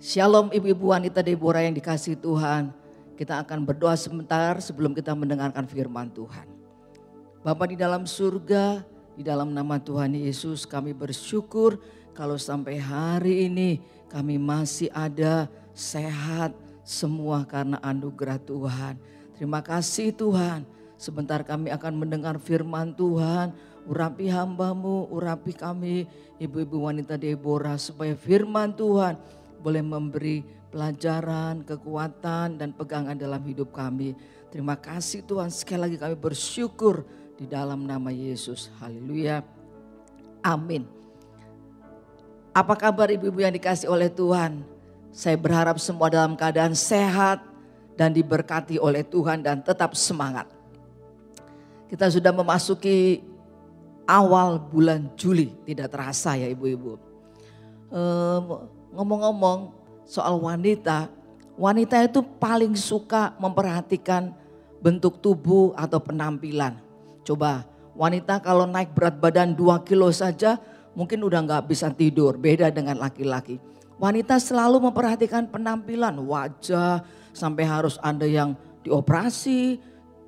Shalom ibu-ibu wanita Deborah yang dikasihi Tuhan. Kita akan berdoa sebentar sebelum kita mendengarkan firman Tuhan. Bapa di dalam surga, di dalam nama Tuhan Yesus kami bersyukur kalau sampai hari ini kami masih ada sehat semua karena anugerah Tuhan. Terima kasih Tuhan. Sebentar kami akan mendengar firman Tuhan. Urapi hamba-Mu, urapi kami ibu-ibu wanita Deborah supaya firman Tuhan boleh memberi pelajaran, kekuatan dan pegangan dalam hidup kami. Terima kasih Tuhan, sekali lagi kami bersyukur di dalam nama Yesus. Haleluya. Amin. Apa kabar ibu-ibu yang dikasih oleh Tuhan? Saya berharap semua dalam keadaan sehat dan diberkati oleh Tuhan dan tetap semangat. Kita sudah memasuki awal bulan Juli, tidak terasa ya ibu-ibu. Ngomong-ngomong soal wanita, wanita itu paling suka memperhatikan bentuk tubuh atau penampilan. Coba wanita kalau naik berat badan 2 kilo saja mungkin udah gak bisa tidur, beda dengan laki-laki. Wanita selalu memperhatikan penampilan, wajah sampai harus ada yang dioperasi,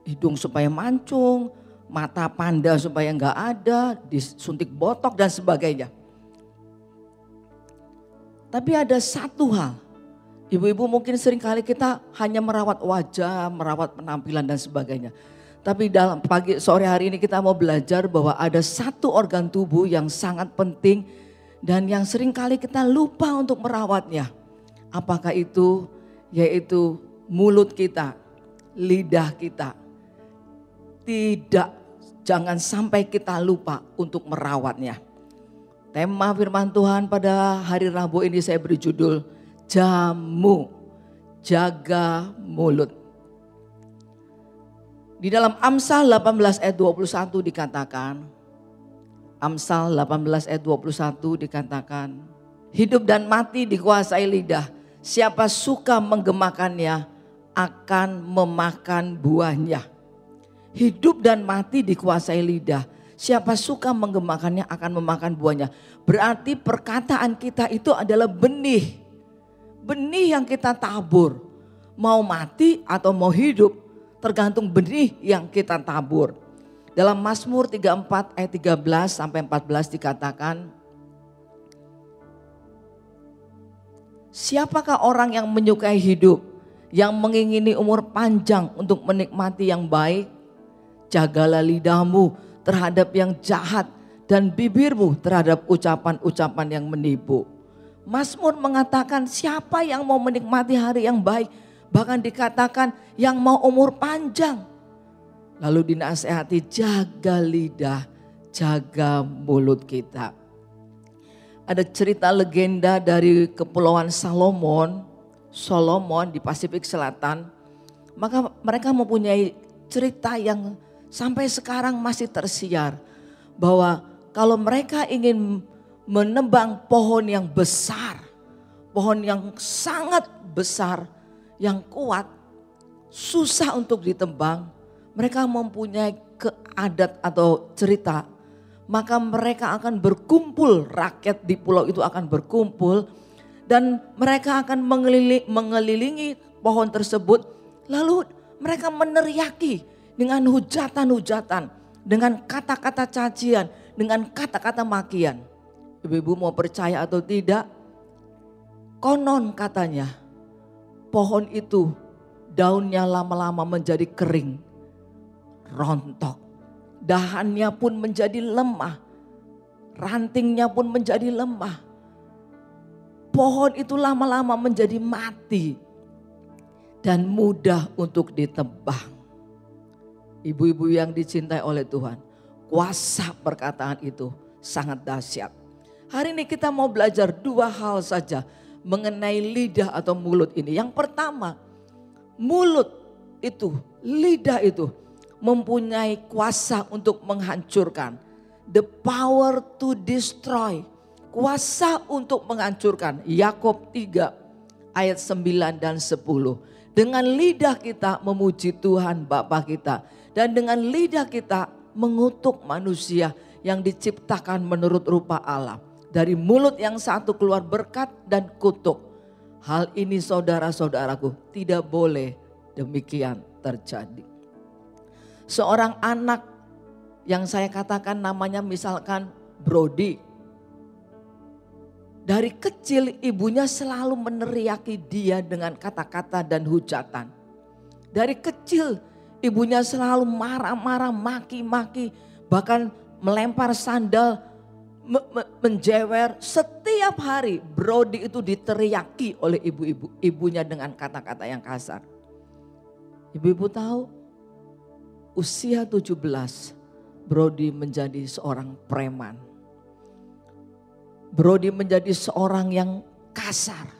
hidung supaya mancung, mata panda supaya gak ada, disuntik botok dan sebagainya. Tapi ada satu hal, ibu-ibu mungkin seringkali kita hanya merawat wajah, merawat penampilan dan sebagainya. Tapi dalam sore hari ini kita mau belajar bahwa ada satu organ tubuh yang sangat penting dan yang seringkali kita lupa untuk merawatnya. Apakah itu? Yaitu mulut kita, lidah kita. Tidak, jangan sampai kita lupa untuk merawatnya. Tema firman Tuhan pada hari Rabu ini saya beri judul Jamu, Jaga Mulut. Di dalam Amsal 18 ayat 21 dikatakan, Amsal 18 ayat 21 dikatakan, hidup dan mati dikuasai lidah, siapa suka menggemakannya akan memakan buahnya. Hidup dan mati dikuasai lidah. Siapa suka menggemakannya akan memakan buahnya. Berarti perkataan kita itu adalah benih. Benih yang kita tabur. Mau mati atau mau hidup tergantung benih yang kita tabur. Dalam Mazmur 34 ayat 13 sampai 14 dikatakan. Siapakah orang yang menyukai hidup, yang mengingini umur panjang untuk menikmati yang baik? Jagalah lidahmu terhadap yang jahat dan bibirmu terhadap ucapan-ucapan yang menipu. Mazmur mengatakan siapa yang mau menikmati hari yang baik, bahkan dikatakan yang mau umur panjang. Lalu dinasehati jaga lidah, jaga mulut kita. Ada cerita legenda dari Kepulauan Solomon di Pasifik Selatan. Maka mereka mempunyai cerita yang sampai sekarang masih tersiar bahwa kalau mereka ingin menebang pohon yang besar, pohon yang sangat besar, yang kuat, susah untuk ditebang, mereka mempunyai adat atau cerita, maka mereka akan berkumpul, rakyat di pulau itu akan berkumpul dan mereka akan mengelilingi pohon tersebut, lalu mereka meneriaki dengan hujatan-hujatan, dengan kata-kata cacian, dengan kata-kata makian. Ibu-ibu mau percaya atau tidak? Konon katanya pohon itu daunnya lama-lama menjadi kering, rontok. Dahannya pun menjadi lemah, rantingnya pun menjadi lemah. Pohon itu lama-lama menjadi mati dan mudah untuk ditebang. Ibu-ibu yang dicintai oleh Tuhan, kuasa perkataan itu sangat dahsyat. Hari ini kita mau belajar 2 hal saja mengenai lidah atau mulut ini. Yang pertama, mulut itu, lidah itu mempunyai kuasa untuk menghancurkan. The power to destroy, kuasa untuk menghancurkan. Yakub 3 ayat 9 dan 10. Dengan lidah kita memuji Tuhan Bapa kita. Dan dengan lidah kita mengutuk manusia yang diciptakan menurut rupa Allah. Dari mulut yang satu keluar berkat dan kutuk. Hal ini saudara-saudaraku tidak boleh demikian terjadi. Seorang anak yang saya katakan namanya misalkan Brody. Dari kecil ibunya selalu meneriaki dia dengan kata-kata dan hujatan. Dari kecil ibunya selalu marah-marah, maki-maki, bahkan melempar sandal, menjewer. Setiap hari Brody itu diteriaki oleh ibunya dengan kata-kata yang kasar. Ibu-ibu tahu usia 17 Brody menjadi seorang preman. Brody menjadi seorang yang kasar.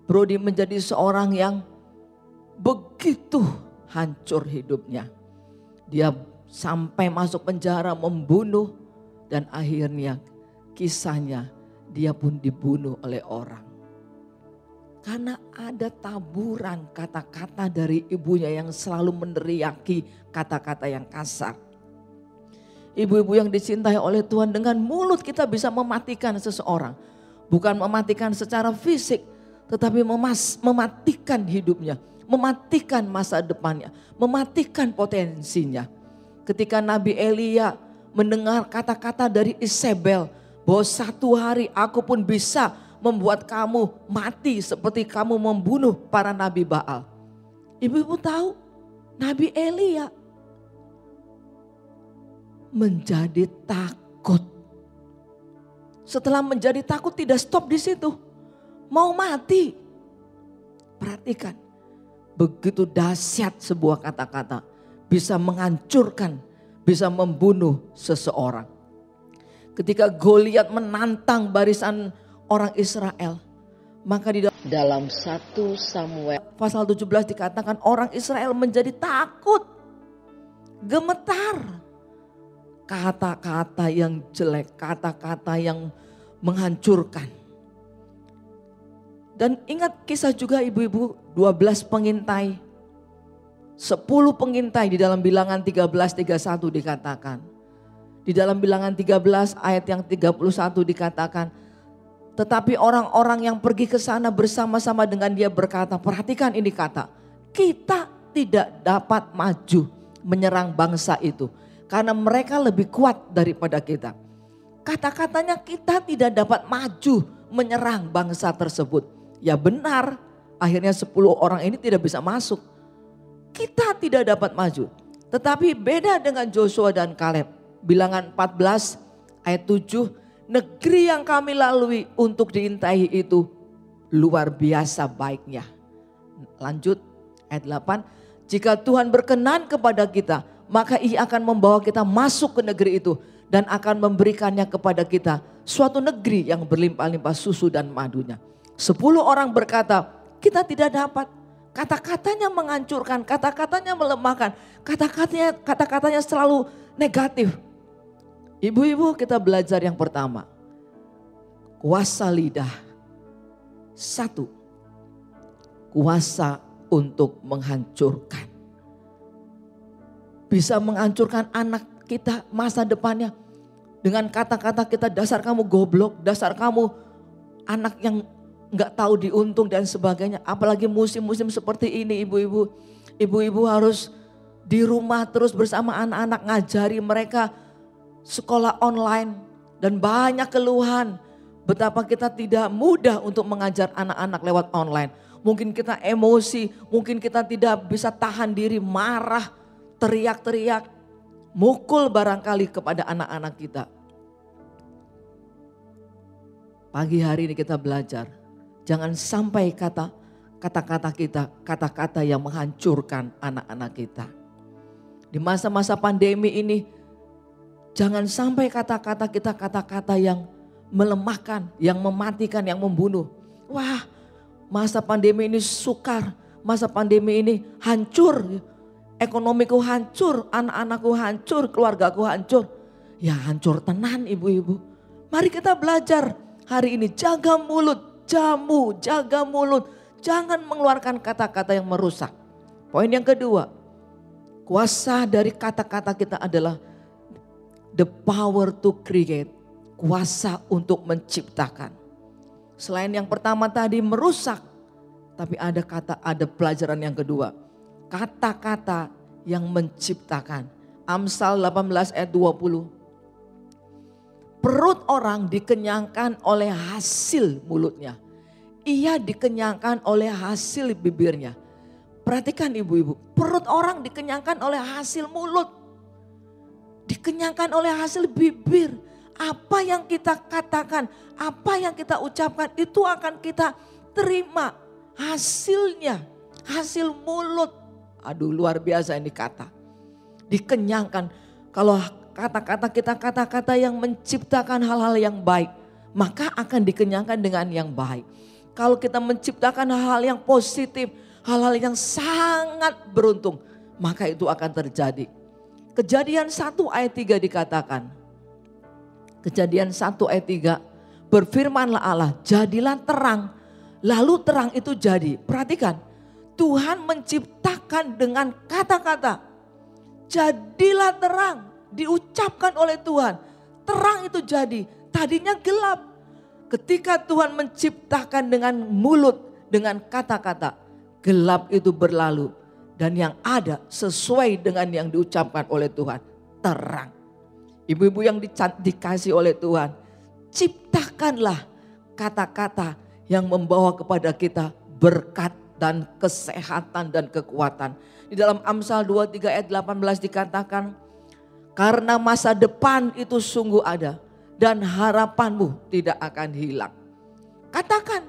Brody menjadi seorang yang begitu hancur hidupnya. Dia sampai masuk penjara, membunuh, dan akhirnya kisahnya dia pun dibunuh oleh orang. Karena ada taburan kata-kata dari ibunya yang selalu meneriaki kata-kata yang kasar. Ibu-ibu yang dicintai oleh Tuhan, dengan mulut kita bisa mematikan seseorang. Bukan mematikan secara fisik, tetapi mematikan hidupnya. Mematikan masa depannya, mematikan potensinya. Ketika Nabi Elia mendengar kata-kata dari Isabel, bahwa satu hari aku pun bisa membuat kamu mati seperti kamu membunuh para nabi Baal. Ibu-ibu tahu Nabi Elia menjadi takut. Setelah menjadi takut tidak stop di situ. Mau mati. Perhatikan, begitu dahsyat sebuah kata-kata bisa menghancurkan, bisa membunuh seseorang. Ketika Goliat menantang barisan orang Israel, maka di dalam 1 Samuel pasal 17 dikatakan orang Israel menjadi takut, gemetar. Kata-kata yang jelek, kata-kata yang menghancurkan. Dan ingat kisah juga ibu-ibu, 12 pengintai, 10 pengintai di dalam Bilangan 13:31 dikatakan. Di dalam Bilangan 13 ayat yang 31 dikatakan, tetapi orang-orang yang pergi ke sana bersama-sama dengan dia berkata, perhatikan ini kata, kita tidak dapat maju menyerang bangsa itu karena mereka lebih kuat daripada kita. Kata-katanya kita tidak dapat maju menyerang bangsa tersebut. Ya benar, akhirnya 10 orang ini tidak bisa masuk. Kita tidak dapat maju. Tetapi beda dengan Joshua dan Kaleb. Bilangan 14 ayat 7, negeri yang kami lalui untuk diintai itu luar biasa baiknya. Lanjut ayat 8, jika Tuhan berkenan kepada kita, maka Ia akan membawa kita masuk ke negeri itu dan akan memberikannya kepada kita suatu negeri yang berlimpah-limpah susu dan madunya. 10 orang berkata, kita tidak dapat. Kata-katanya menghancurkan, kata-katanya melemahkan, kata-katanya selalu negatif. Ibu-ibu, kita belajar yang pertama, kuasa lidah. 1, kuasa untuk menghancurkan. Bisa menghancurkan anak kita, masa depannya. Dengan kata-kata kita, dasar kamu goblok, dasar kamu anak yang gak tahu diuntung dan sebagainya. Apalagi musim-musim seperti ini ibu-ibu. Ibu-ibu harus di rumah terus bersama anak-anak, ngajari mereka sekolah online. Dan banyak keluhan betapa kita tidak mudah untuk mengajar anak-anak lewat online. Mungkin kita emosi, mungkin kita tidak bisa tahan diri, marah, teriak-teriak, mukul barangkali kepada anak-anak kita. Pagi hari ini kita belajar, jangan sampai kata-kata kita, kata-kata yang menghancurkan anak-anak kita. Di masa-masa pandemi ini, jangan sampai kata-kata kita kata-kata yang melemahkan, yang mematikan, yang membunuh. Wah, masa pandemi ini sukar, masa pandemi ini hancur. Ekonomiku hancur, anak-anakku hancur, keluargaku hancur. Ya hancur tenan ibu-ibu. Mari kita belajar hari ini, jaga mulut, jaga mulut. Jangan mengeluarkan kata-kata yang merusak. Poin yang kedua, kuasa dari kata-kata kita adalah the power to create, kuasa untuk menciptakan. Selain yang pertama tadi merusak, Tapi ada pelajaran yang kedua. Kata-kata yang menciptakan. Amsal 18 ayat 20. Perut orang dikenyangkan oleh hasil mulutnya. Ia dikenyangkan oleh hasil bibirnya. Perhatikan ibu-ibu, perut orang dikenyangkan oleh hasil mulut. Dikenyangkan oleh hasil bibir. Apa yang kita katakan, apa yang kita ucapkan itu akan kita terima hasilnya. Hasil mulut. Aduh, luar biasa ini kata. Dikenyangkan. Kalau kata-kata kita kata-kata yang menciptakan hal-hal yang baik, maka akan dikenyangkan dengan yang baik. Kalau kita menciptakan hal-hal yang positif, hal-hal yang sangat beruntung, maka itu akan terjadi. Kejadian 1 ayat 3 dikatakan. Kejadian 1 ayat 3, berfirmanlah Allah, jadilah terang. Lalu terang itu jadi. Perhatikan, Tuhan menciptakan dengan kata-kata. Jadilah terang, diucapkan oleh Tuhan. Terang itu jadi, tadinya gelap. Ketika Tuhan menciptakan dengan mulut, dengan kata-kata, gelap itu berlalu. Dan yang ada sesuai dengan yang diucapkan oleh Tuhan, terang. Ibu-ibu yang dikasih oleh Tuhan, ciptakanlah kata-kata yang membawa kepada kita berkat dan kesehatan dan kekuatan. Di dalam Amsal 23 ayat 18 dikatakan, karena masa depan itu sungguh ada dan harapanmu tidak akan hilang. Katakan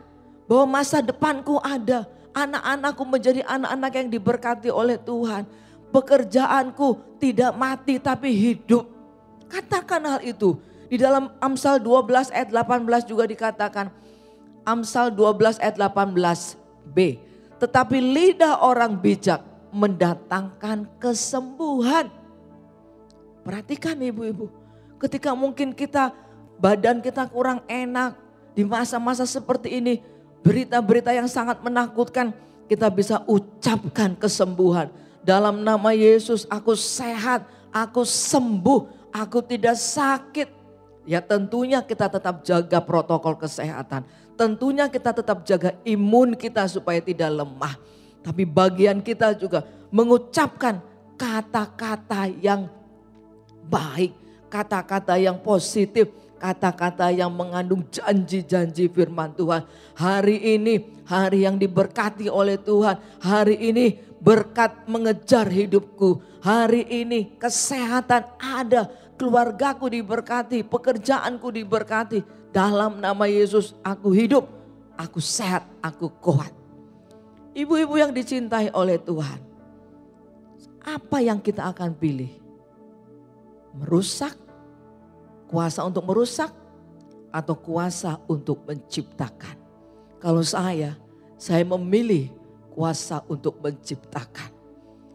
bahwa masa depanku ada, anak-anakku menjadi anak-anak yang diberkati oleh Tuhan. Pekerjaanku tidak mati tapi hidup. Katakan hal itu. Di dalam Amsal 12 ayat 18 juga dikatakan, Amsal 12 ayat 18b, tetapi lidah orang bijak mendatangkan kesembuhan. Perhatikan ibu-ibu, ketika mungkin badan kita kurang enak di masa-masa seperti ini, berita-berita yang sangat menakutkan, kita bisa ucapkan kesembuhan. Dalam nama Yesus aku sehat, aku sembuh, aku tidak sakit. Ya tentunya kita tetap jaga protokol kesehatan. Tentunya kita tetap jaga imun kita supaya tidak lemah. Tapi bagian kita juga mengucapkan kata-kata yang baik. Kata-kata yang positif. Kata-kata yang mengandung janji-janji firman Tuhan. Hari ini hari yang diberkati oleh Tuhan. Hari ini berkat mengejar hidupku. Hari ini kesehatan ada. Keluargaku diberkati, pekerjaanku diberkati. Dalam nama Yesus aku hidup, aku sehat, aku kuat. Ibu-ibu yang dicintai oleh Tuhan, apa yang kita akan pilih? Merusak, kuasa untuk merusak, atau kuasa untuk menciptakan? Kalau saya memilih kuasa untuk menciptakan.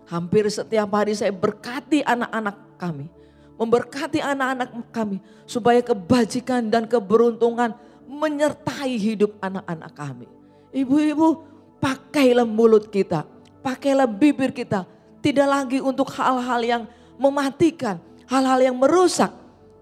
Hampir setiap hari saya berkati anak-anak kami. Memberkati anak-anak kami supaya kebajikan dan keberuntungan menyertai hidup anak-anak kami. Ibu-ibu, pakailah mulut kita, pakailah bibir kita. Tidak lagi untuk hal-hal yang mematikan, hal-hal yang merusak.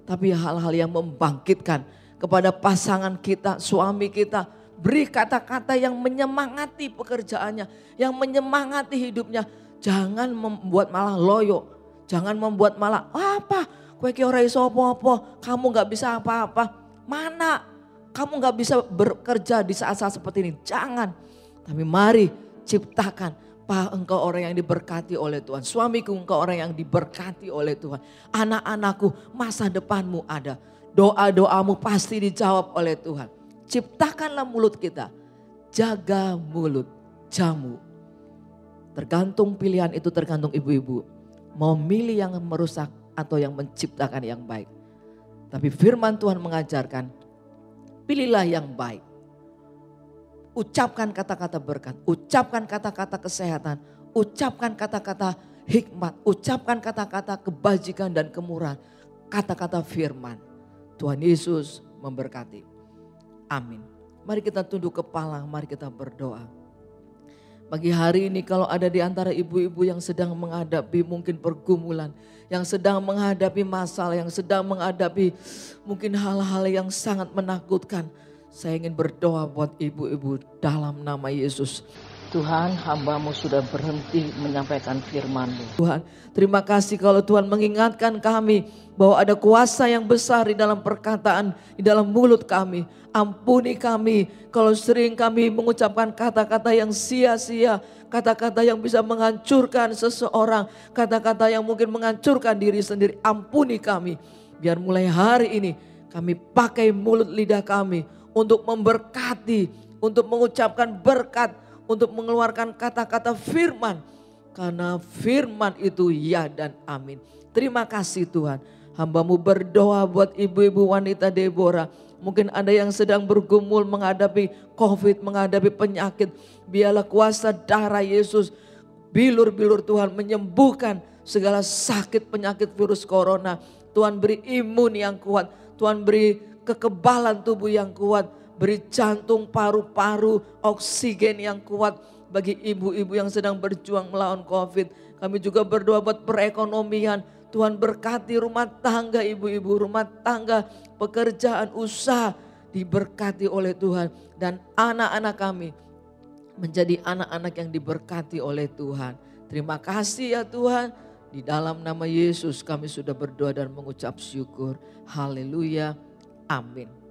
Tapi hal-hal yang membangkitkan kepada pasangan kita, suami kita. Beri kata-kata yang menyemangati pekerjaannya, yang menyemangati hidupnya. Jangan membuat malah loyo. Jangan membuat malah, apa? Kowe ki ora iso apa-apa, kamu gak bisa apa-apa. Mana? Kamu gak bisa bekerja di saat-saat seperti ini. Jangan. Tapi mari ciptakan. Pak, engkau orang yang diberkati oleh Tuhan. Suamiku, engkau orang yang diberkati oleh Tuhan. Anak-anakku, masa depanmu ada. Doa-doamu pasti dijawab oleh Tuhan. Ciptakanlah mulut kita. Jaga mulut, jamu. Tergantung pilihan itu, tergantung ibu-ibu. Mau milih yang merusak atau yang menciptakan yang baik. Tapi firman Tuhan mengajarkan, pilihlah yang baik. Ucapkan kata-kata berkat, ucapkan kata-kata kesehatan, ucapkan kata-kata hikmat, ucapkan kata-kata kebajikan dan kemurahan. Kata-kata firman. Tuhan Yesus memberkati. Amin. Mari kita tunduk kepala, mari kita berdoa. Pagi hari ini kalau ada di antara ibu-ibu yang sedang menghadapi mungkin pergumulan, yang sedang menghadapi masalah, yang sedang menghadapi mungkin hal-hal yang sangat menakutkan. Saya ingin berdoa buat ibu-ibu dalam nama Yesus. Tuhan, hamba-Mu sudah berhenti menyampaikan firman-Mu. Tuhan, terima kasih kalau Tuhan mengingatkan kami bahwa ada kuasa yang besar di dalam perkataan, di dalam mulut kami. Ampuni kami kalau sering kami mengucapkan kata-kata yang sia-sia, kata-kata yang bisa menghancurkan seseorang, kata-kata yang mungkin menghancurkan diri sendiri. Ampuni kami, biar mulai hari ini kami pakai mulut lidah kami untuk memberkati, untuk mengucapkan berkat, untuk mengeluarkan kata-kata firman. Karena firman itu ya dan amin. Terima kasih Tuhan. Hamba-Mu berdoa buat ibu-ibu wanita Deborah. Mungkin ada yang sedang bergumul menghadapi COVID, menghadapi penyakit. Biarlah kuasa darah Yesus, bilur-bilur Tuhan menyembuhkan segala sakit penyakit virus corona. Tuhan beri imun yang kuat. Tuhan beri kekebalan tubuh yang kuat. Beri jantung, paru-paru, oksigen yang kuat bagi ibu-ibu yang sedang berjuang melawan COVID. Kami juga berdoa buat perekonomian. Tuhan berkati rumah tangga ibu-ibu, rumah tangga, pekerjaan, usaha diberkati oleh Tuhan. Dan anak-anak kami menjadi anak-anak yang diberkati oleh Tuhan. Terima kasih ya Tuhan. Di dalam nama Yesus kami sudah berdoa dan mengucap syukur. Haleluya. Amin.